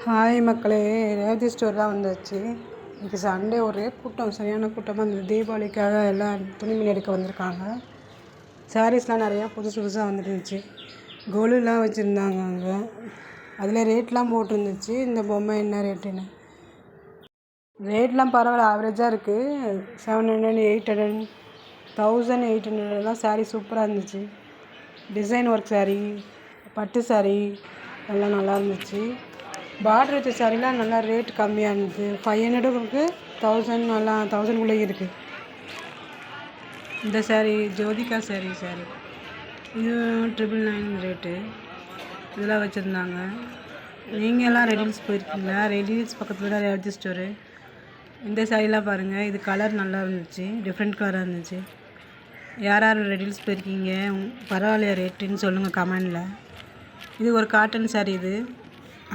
Hi மக்களே, Revathi store தான் வந்துச்சு. இன்றைக்கி சண்டே ஒரே கூட்டம், சரியான கூட்டமாக இருந்தது. தீபாவளிக்காக எல்லாம் துணிமணி எடுக்க வந்திருக்காங்க. சாரீஸ்லாம் நிறையா புதுசு புதுசாக வந்துருந்துச்சு. கோலுலாம் வச்சுருந்தாங்க அங்கே. அதில் ரேட்லாம் போட்டிருந்துச்சு. இந்த பொம்மை என்ன ரேட்டுன்னு ரேட்லாம் பரவாயில்ல, ஆவரேஜாக இருக்குது. 700, 800, 1800 சாரீ சூப்பராக இருந்துச்சு. டிசைன் ஒர்க் சாரீ, பட்டு சாரீ எல்லாம் நல்லா இருந்துச்சு. பார்டர் வச்ச சாரீலாம் நல்லா ரேட் கம்மியாக இருந்தது. 500 இருக்குது, 1000 நல்லா 1000குள்ளே இருக்குது. இந்த சாரீ ஜோதிகா சாரீ இது 999 ரேட்டு. இதெல்லாம் வச்சுருந்தாங்க. நீங்கள் எல்லாம் ரெடில்ஸ் போயிருக்கீங்களா? ரெடில்ஸ் பக்கத்தில் தான் ரேவதி ஸ்டோரு. இந்த சாரீலாம் பாருங்கள், இது கலர் நல்லா இருந்துச்சு, டிஃப்ரெண்ட் கலராக இருந்துச்சு. யார் யார் ரெடில்ஸ் போயிருக்கீங்க, பரவாயில்லையா ரேட்டுன்னு சொல்லுங்கள் கமெண்டில். இது ஒரு காட்டன் சாரீ. இது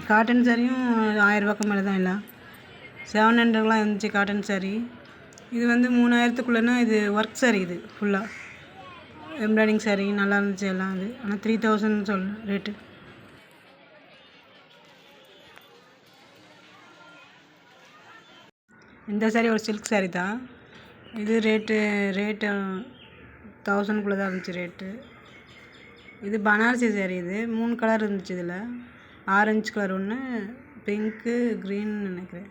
காட்டன் சாரியும் 1000 ரூபாய்க்கு மேலே தான். எல்லாம் 700லாம் இருந்துச்சு காட்டன் சாரீ. இது 3000க்குள்ளேனா இது ஒர்க் சாரீ. இது ஃபுல்லாக எம்ப்ராய்டிங் சாரீ நல்லா இருந்துச்சு எல்லாம். இது ஆனால் 3000 ரேட்டு. இந்த சாரீ ஒரு சில்க் சாரீ தான். இது ரேட்டு 1000குள்ளே தான் இருந்துச்சு ரேட்டு. இது பனாரசி சாரீ. இது 3 கலர் இருந்துச்சு. இதில் ஆரஞ்சு கலர் ஒன்று, பிங்க்கு, க்ரீன் நினைக்கிறேன்,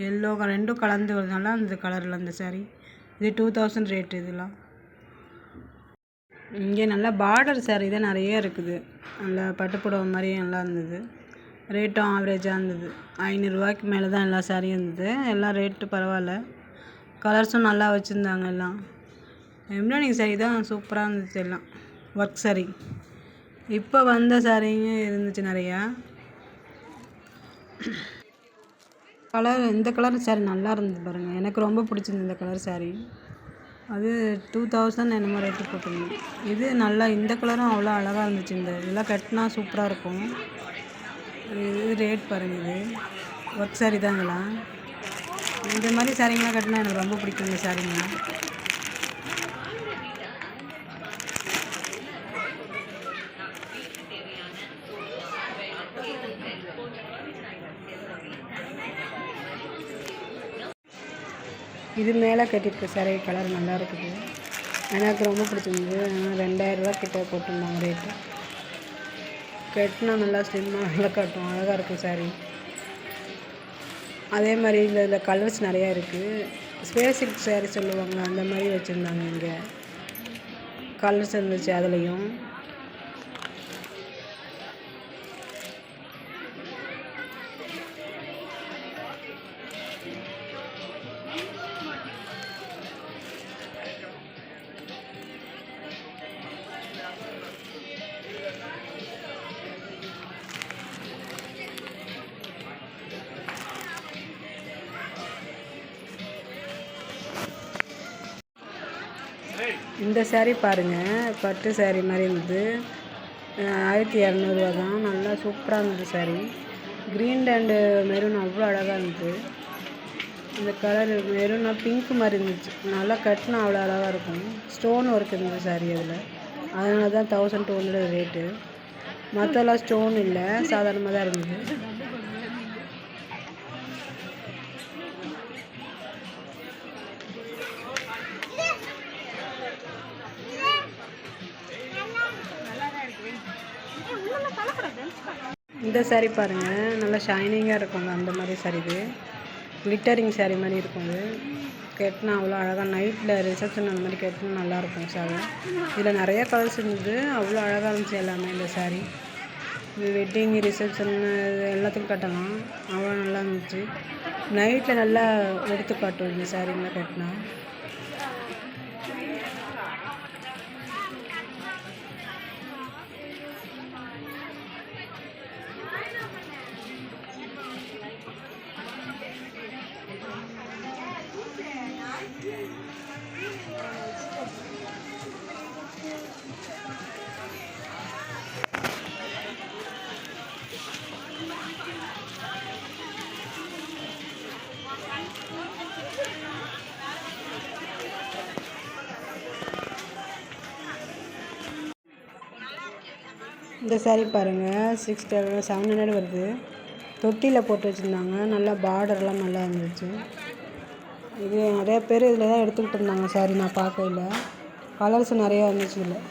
எல்லோ ரெண்டும் கலந்து வரதுனால அந்த கலரில் அந்த சாரீ. இது 2000 ரேட்டு. இதெல்லாம் இங்கே நல்லா பார்டர் சாரீ தான் நிறைய இருக்குது. நல்லா பட்டுப்புடவை மாதிரியே நல்லா இருந்தது. ரேட்டும் ஆவரேஜாக இருந்தது. 500 ரூபாய்க்கு மேலே தான் எல்லா சாரியும் இருந்தது. எல்லாம் ரேட்டு பரவாயில்ல, கலர்ஸும் நல்லா வச்சுருந்தாங்க. எல்லாம் எம்ப்ராய்டிங் சாரீ தான் சூப்பராக இருந்துச்சு. எல்லாம் ஒர்க் சாரீ. இப்போ வந்த சாரீங்க இருந்துச்சு நிறையா கலர். இந்த கலர் சாரீ நல்லா இருந்தது பாருங்கள், எனக்கு ரொம்ப பிடிச்சிருந்தது இந்த கலர் சாரீ. அது 2000 என்னமோ ரேட்டு போட்டிருந்தேன். இது நல்லா, இந்த கலரும் அவ்வளோ அழகாக இருந்துச்சு. இதெல்லாம் கட்டினா சூப்பராக இருக்கும். இது ரேட் பாருங்கள். இது ஒர்க் சாரீ தான். இதெல்லாம் இந்த மாதிரி சாரீங்களாம் கட்டினா எனக்கு ரொம்ப பிடிக்கும். இந்த சாரீங்க இது மேலே கட்டியிருக்க சாரீ கலர் நல்லா இருக்குது. எனக்கு ரொம்ப பிடிச்சிருந்தது. 2000 ரூபா கிட்ட போட்டிருந்தாங்க ரேட்டு. கட்டினா நல்லா ஸ்லிம்மாக நல்லா கட்டும், அழகாக இருக்கும் சாரீ. அதே மாதிரி இதில் கலர்ஸ் நிறையா இருக்குது. ஸ்பேஸ் சில்க் சாரீ சொல்லுவாங்க, அந்த மாதிரி வச்சுருந்தாங்க. இங்கே கலர்ஸ் இருந்துச்சு அதுலேயும். இந்த சாரீ பாருங்கள், பட்டு சாரீ மாதிரி இருந்தது. 1200 தான். நல்லா சூப்பராக இருந்தது சாரீ. க்ரீன் அண்டு மெரூன் அவ்வளோ அழகாக இருந்தது. இந்த கலர் மெரூனா பிங்க் மாதிரி இருந்துச்சு. நல்லா கட்டினா அவ்வளோ அழகாக இருக்கும். ஸ்டோன் ஒர்க் இருந்தது சாரீ அதில். அதனால தான் 1200 ரேட்டு. மற்றெல்லாம் ஸ்டோன் இல்லை, சாதாரணமாக தான் இருந்தது. இந்த சாரீ பாருங்கள், நல்லா ஷைனிங்காக இருக்குங்க. அந்த மாதிரி சாரீ. இது கிளிட்டரிங் சாரீ மாதிரி இருக்கும். இது கட்டினா அவ்வளோ அழகாக, நைட்டில் ரிசப்ஷன் அந்த மாதிரி கட்டினா நல்லாயிருக்கும் சாரீ. இதில் நிறைய கலர்ஸ் இருந்தது, அவ்வளோ அழகாக இருந்துச்சு எல்லாமே. இந்த சாரீ இது வெட்டிங், ரிசப்ஷன் எல்லாத்துக்கும் கட்டலாம், அவ்வளோ நல்லா இருந்துச்சு. நைட்டில் நல்லா எடுத்து காட்டும் இந்த சாரீங்களாம் கட்டினா. இந்த சாரீ பாருங்கள், 700 வருது. தொட்டியில் போட்டு வச்சுருந்தாங்க. நல்லா பார்டர்லாம் நல்லா இருந்துச்சு. இது நிறையா பேர் இதில் தான் எடுத்துக்கிட்டு இருந்தாங்க. சாரி நான் பார்க்கல. கலர்ஸ் நிறையா இருந்துச்சு இதில்.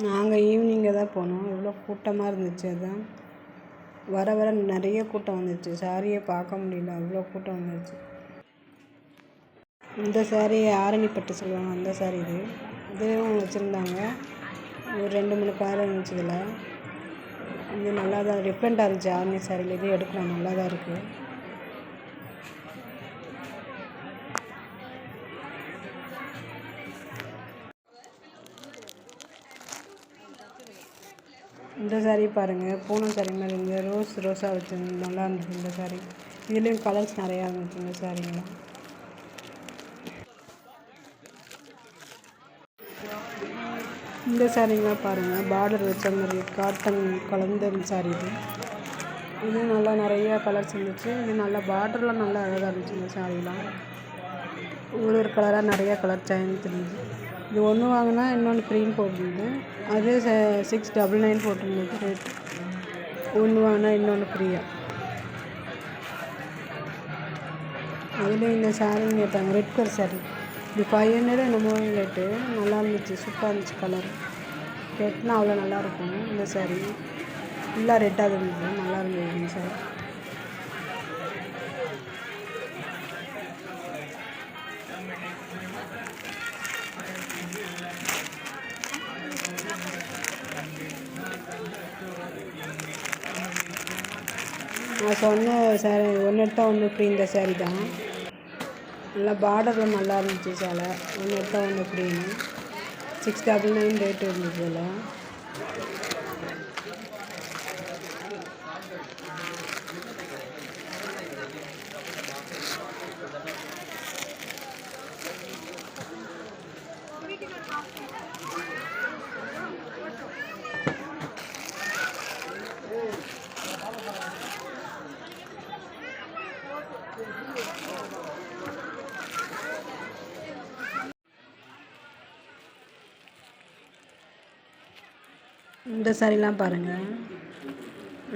நாங்கள் ஈவினிங்கில் தான் போனோம். எவ்வளோ கூட்டமாக இருந்துச்சு. அதுதான் வர வர நிறைய கூட்டம் வந்துச்சு. சாரியை பார்க்க முடியல, அவ்வளோ கூட்டம் வந்துச்சு. இந்த சாரீ ஆரணிப்பட்டு சொல்லுவாங்க, அந்த சாரீ இது. இதுவும் வச்சுருந்தாங்க. ஒரு 2-3 கலர் இருந்துச்சு இதில். இது நல்லா தான் டிஃப்ரெண்ட்டாக இருந்துச்சு. ஆரணி சாரியில் இது எடுக்கலாம், நல்லா தான் இருக்குது. இந்த சாரீ பாருங்கள், பூனம் சாரீ மாதிரி இருந்தது. ரோஸாக வச்சு நல்லா இருந்துச்சு இந்த சாரீ. இதுலேயும் கலர்ஸ் நிறையா இருந்துச்சு இந்த சாரீங்களாம். இந்த சாரீங்களாம் பாருங்கள், பார்டர் வச்ச மாதிரி காட்டன் கலந்த சாரீ இது. இதுவும் நல்லா நிறையா கலர்ஸ் இருந்துச்சு. இது நல்லா பார்டர்லாம் நல்லா அழகாக இருந்துச்சு இந்த சாரீலாம். ஒரு கலராக நிறையா கலர் சேர்ந்து இருந்துச்சு. இது ஒன்று வாங்கினா இன்னொன்று ஃப்ரீன்னு போட்டிருந்தது. அது 699 போட்டிருந்தது ரேட்டு. ஒன்று வாங்கினா இன்னொன்று ஃப்ரீயாக. அதில் இந்த சாரீன்னு கேட்டாங்க, ரெட் கலர் சாரீ. இது 500 என்னமோ ரேட்டு. நல்லா இருந்துச்சு, சூப்பராக இருந்துச்சு கலர். கெட்டினா அவ்வளோ நல்லாயிருக்கும் இந்த சாரீ. ஃபுல்லாக ரெட்டாக இருந்துச்சு, நல்லா இருந்தது இந்த சாரீ. நான் சொன்ன சாரீ ஒன்று எடுத்தால் ஒன்று ஃப்ரீ. இந்த சாரீ தான் நல்லா பார்டரில் நல்லா இருந்துச்சு. சேலை ஒன்று எடுத்தால் ஒன்று ஃப்ரீன்னு 699 ரேட்டு இருந்துச்சு இதில். இந்த சாரீலாம் பாருங்கள்,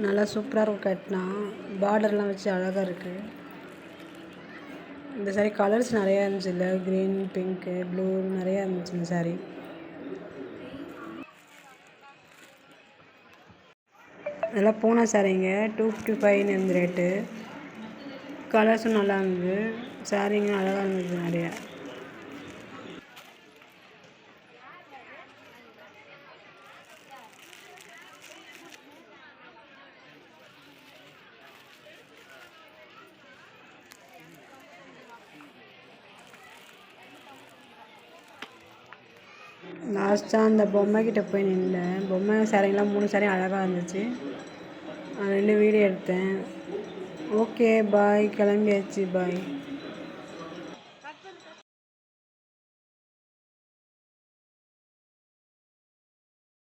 நல்லா சூப்பராக இருக்கும். கட்டினா பார்டர்லாம் வச்சு அழகாக இருக்குது. இந்த சாரீ கலர்ஸ் நிறையா இருந்துச்சு இல்லை, க்ரீன், பிங்க்கு, ப்ளூ நிறையா இருந்துச்சு இந்த சாரீ. அதெல்லாம் பூனை சாரீங்க 255 இருந்த ரேட்டு. கலர்ஸும் நல்லா இருந்தது. சாரீங்க அழகாக இருந்தது நிறையா. லாஸ்ட்டாக அந்த பொம்மைக்கிட்ட போய் நின்றேன். பொம்மை சாரீங்கெலாம் 3 சாரீ அழகாக இருந்துச்சு. 2 வீடியோ எடுத்தேன். ஓகே பாய், கிளம்பியாச்சு, பாய்.